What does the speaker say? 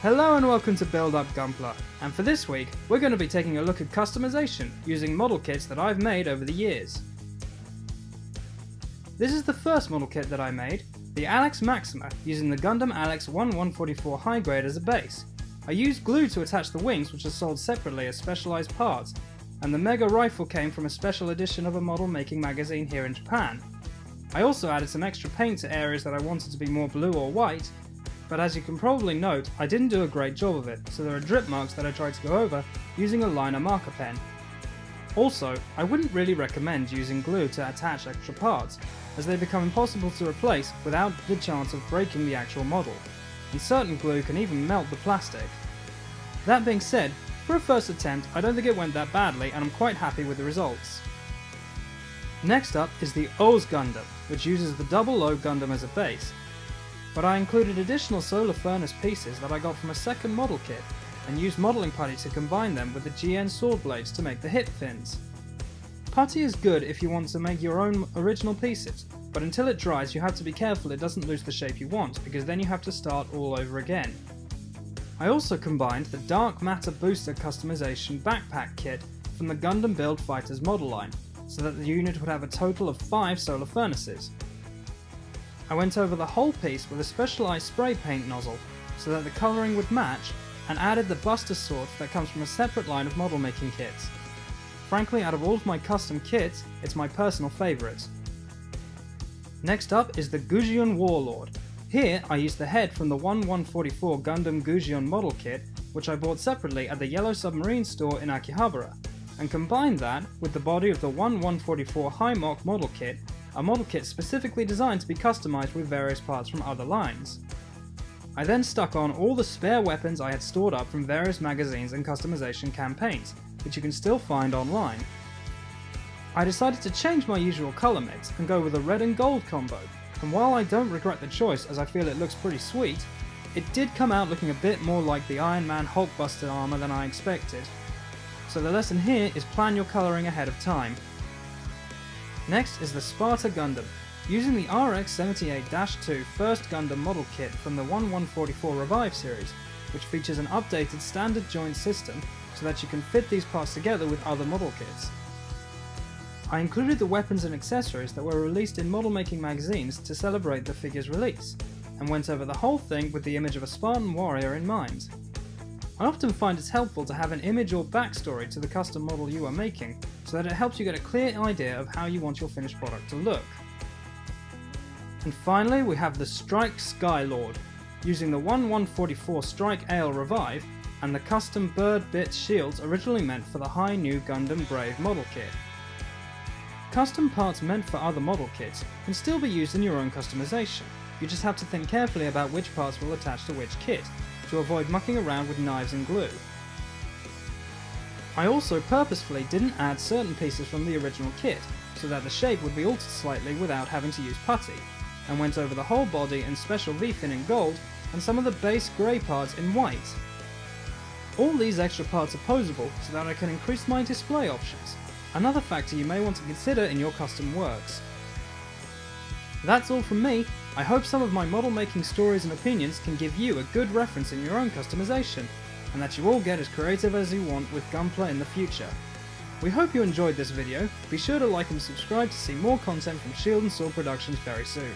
Hello and welcome to Build Up Gunpla, and for this week we're going to be taking a look at customization using model kits that I've made over the years. This is the first model kit that I made, the Alex Maxima, using the Gundam Alex 1144 high grade as a base. I used glue to attach the wings, which are sold separately as specialised parts, and the Mega Rifle came from a special edition of a model making magazine here in Japan. I also added some extra paint to areas that I wanted to be more blue or white, but as you can probably note, I didn't do a great job of it, so there are drip marks that I tried to go over using a liner marker pen. Also, I wouldn't really recommend using glue to attach extra parts, as they become impossible to replace without the chance of breaking the actual model, and certain glue can even melt the plastic. That being said, for a first attempt, I don't think it went that badly and I'm quite happy with the results. Next up is the O's Gundam, which uses the double O Gundam as a base, but I included additional solar furnace pieces that I got from a second model kit, and used modelling putty to combine them with the Jian sword blades to make the hip fins. Putty is good if you want to make your own original pieces, but until it dries you have to be careful it doesn't lose the shape you want, because then you have to start all over again. I also combined the Dark Matter Booster customization backpack kit from the Gundam Build Fighters model line, so that the unit would have a total of 5 solar furnaces. I went over the whole piece with a specialised spray paint nozzle so that the colouring would match, and added the Buster Sword that comes from a separate line of model making kits. Frankly, out of all of my custom kits, it's my personal favourite. Next up is the Jian Warlord. Here I used the head from the 1144 Gundam Jian model kit, which I bought separately at the Yellow Submarine store in Akihabara, and combined that with the body of the 1144 High Mock model kit, a model kit specifically designed to be customised with various parts from other lines. I then stuck on all the spare weapons I had stored up from various magazines and customization campaigns, which you can still find online. I decided to change my usual colour mix and go with a red and gold combo, and while I don't regret the choice as I feel it looks pretty sweet, it did come out looking a bit more like the Iron Man Hulkbuster armour than I expected. So the lesson here is plan your colouring ahead of time. Next is the Sparta Gundam, using the RX-78-2 First Gundam model kit from the 1144 Revive series, which features an updated standard joint system so that you can fit these parts together with other model kits. I included the weapons and accessories that were released in model making magazines to celebrate the figure's release, and went over the whole thing with the image of a Spartan warrior in mind. I often find it's helpful to have an image or backstory to the custom model you are making, so that it helps you get a clear idea of how you want your finished product to look. And finally we have the Strikelord, using the 1144 Strike Ale Revive and the custom bird bit shields originally meant for the high new Gundam Brave model kit. Custom parts meant for other model kits can still be used in your own customization, you just have to think carefully about which parts will attach to which kit, to avoid mucking around with knives and glue. I also purposefully didn't add certain pieces from the original kit, so that the shape would be altered slightly without having to use putty, and went over the whole body and special V-fin in gold, and some of the base grey parts in white. All these extra parts are posable so that I can increase my display options, another factor you may want to consider in your custom works. That's all from me. I hope some of my model making stories and opinions can give you a good reference in your own customization, and that you all get as creative as you want with Gunpla in the future. We hope you enjoyed this video. Be sure to like and subscribe to see more content from Shield and Sword Productions very soon.